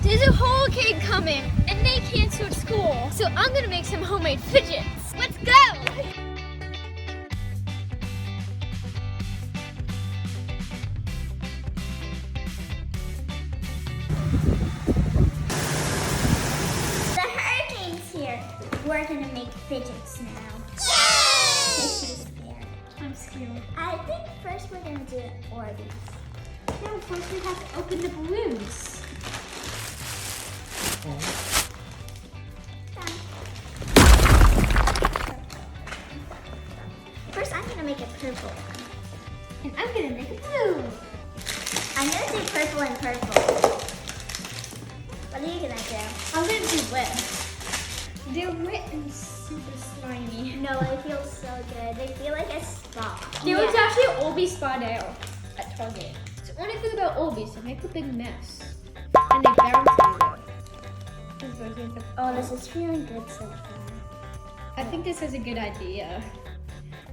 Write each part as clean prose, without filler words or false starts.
There's a whole kid coming, and they canceled school. So I'm gonna make some homemade fidgets. Let's go! The hurricane's here. We're gonna make fidgets now. Yay! She's scared. I'm scared. I think first we're gonna do Orbeez. No, first we have to open the balloons. First, I'm gonna make a purple one. And I'm gonna make a blue. I'm gonna do purple and purple. What are you gonna do? I'm gonna do wet. They're wet and super slimy. No, it feels so good. They feel like a spa. There was actually an Orbeez spa there at Target. So the only thing about Orbeez, they make a big mess. And they bounce everywhere. Oh, this is feeling good so far. I think this is a good idea.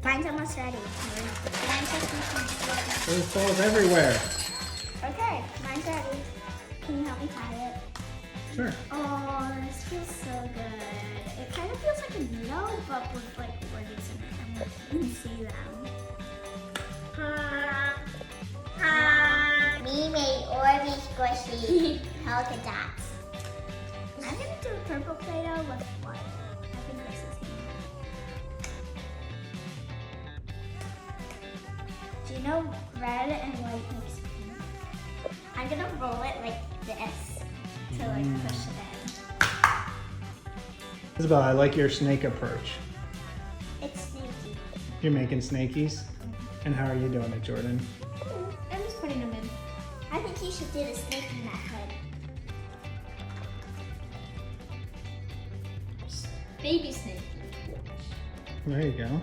Mine's almost ready. Mine's just There's balls everywhere. Okay, mine's ready. Can you help me tie it? Sure. Oh, this feels so good. It kind of feels like a needle, but with like words in it. And you can see them. Me made Orbeez squishy polka dots. I'm gonna do a purple Play-Doh with white. I think this is me. Do you know red and white makes pink? I'm gonna roll it like this to like push it in. Isabel, I like your snake approach. It's sneaky. You're making snakies? And how are you doing it, Jordan? I'm just putting them in. I think you should do the snake method. Baby snake. There you go.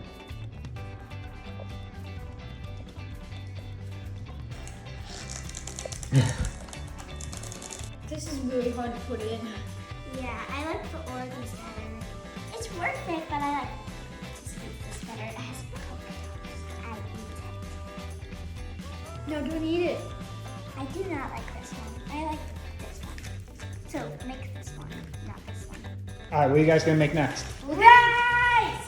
This is really hard to put in. Yeah, I like the Orbeez better. It's worth it, but I like this better. It has polka dots. I eat it. No, don't eat it. I do not like this one. I like this one. So make this one, not this one. All right, what are you guys gonna make next? Rice!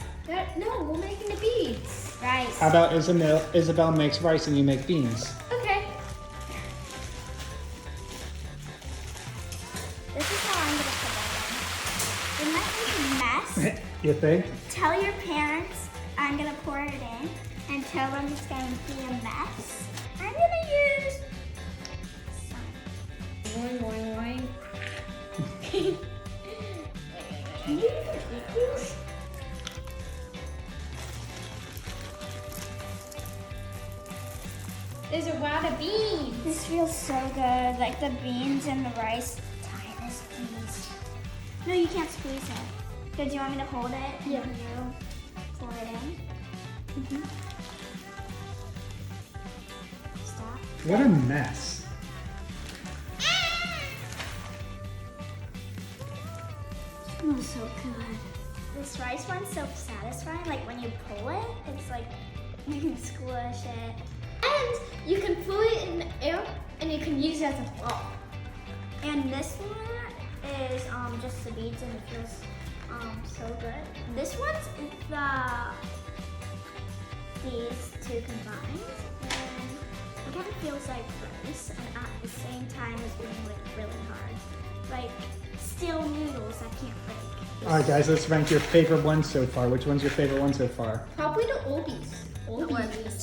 No, we're making the beads. Rice. How about Isabel makes rice and you make beans? Okay. This is how I'm gonna put it in. It might make a mess. You think? Tell your parents I'm gonna pour it in and tell them it's gonna be a mess. I'm gonna use Boing, boing, boing. Can you even eat these? There's a lot of beans. This feels so good. Like the beans and the rice tie this squeeze. No, you can't squeeze it. Good, do you want me to hold it? And Yeah. you pour it in? Stop. What a mess. Smells so good. This rice one's so satisfying. Like when you pull it, it's like you can squish it. And you can throw it in the air and you can use it as a ball. And this one is just the beads and it feels so good. This one's these two combined and it kind of feels like rice and at the same time is being like really hard. Like steel noodles that can't break. All right, guys, let's rank your favorite one so far. Which one's your favorite one so far? Probably the Orbeez. Orbeez.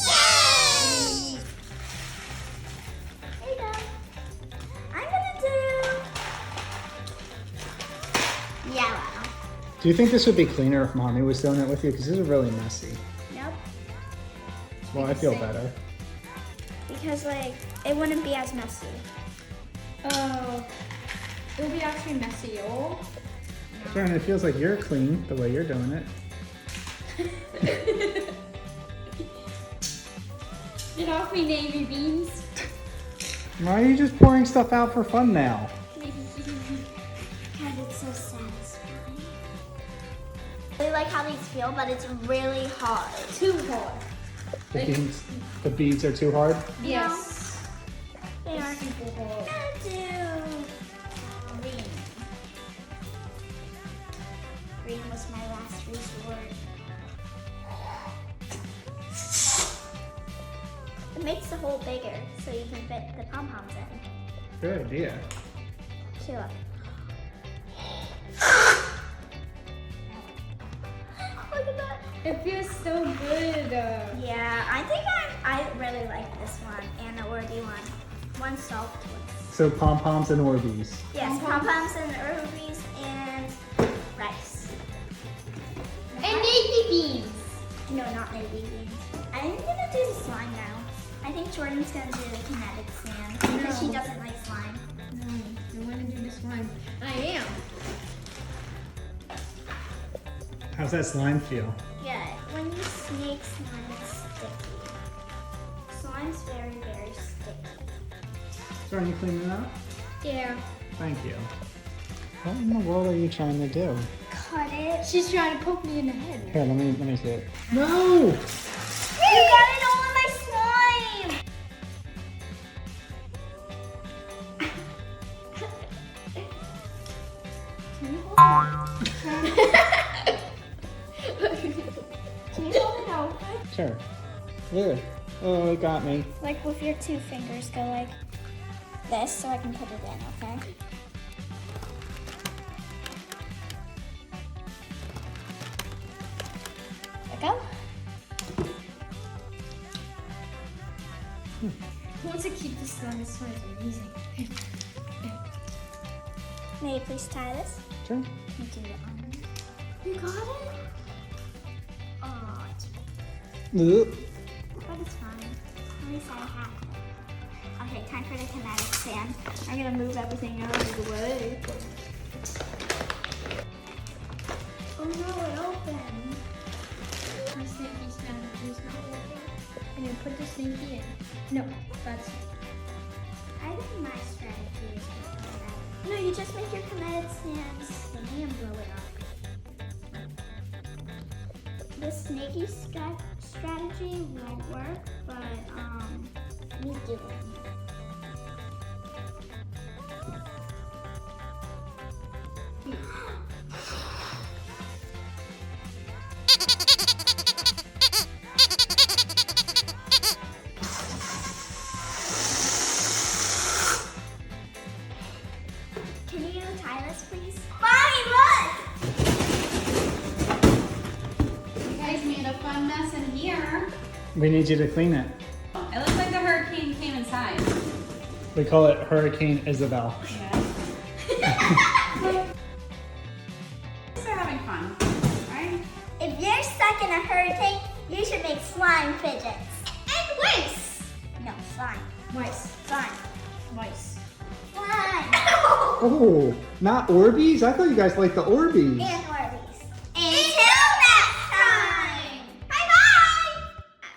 There you go. I'm gonna do yellow. Do you think this would be cleaner if Mommy was doing it with you? Because this is really messy. Nope. Well, I feel better. Because like it wouldn't be as messy. Oh, it'll be actually messy, oh. Jordan, it feels like you're clean the way you're doing it. Get off me, navy beans. Why are you just pouring stuff out for fun now? Because it's so satisfying. I really like how these feel, but it's really hard. Too hard. The beads are too hard? Yes. They are. Super hard. I'm gonna do sword. It makes the hole bigger so you can fit the pom-poms in. Good idea. See, look. Look at that. It feels so good. Yeah, I think I really like this one and the Orbeez one. One soft twist. So pom-poms and Orbeez. Yes, pom-poms and Orbeez and rice. And navy beans. No, not navy beans. I'm gonna do the slime now. I think Jordan's gonna do the kinetic sand because she No. doesn't like slime. No, I want to do this one. I am. How's that slime feel? Yeah, when you snake slime, it's sticky. Slime's very, very sticky. So are you cleaning it up? Yeah. Thank you. What in the world are you trying to do? Cut it. She's trying to poke me in the head. Here, let me see it. No! You got it all in my slime! Can you hold it out? Sure. Good. Oh, it got me. Like with your two fingers, go like this so I can put it in, okay? There we go. Who wants to keep this slime? This slime is amazing. May you please tie this? Sure. You do it on me. You got it? Oh, it's Ugh. but it's fine. At least I have it. Okay, time for the kinetic sand. I'm gonna move everything out of the way. Oh no, it opened. My snaky's not working. And then put the snaky in. No, that's. I think my strategy is to do that. No, you just make your kinetic sand stingy and blow it up. The snaky strategy won't work, but me do it. Can you tie this, please? Mommy, look! You guys made a fun mess in here. We need you to clean it. It looks like the hurricane came inside. We call it Hurricane Isabel. They're having fun, right? If you're stuck in a hurricane, you should make slime fidgets. And rice! No, slime. Mice. Slime. Mice. Slime! Oh, not Orbeez? I thought you guys liked the Orbeez. And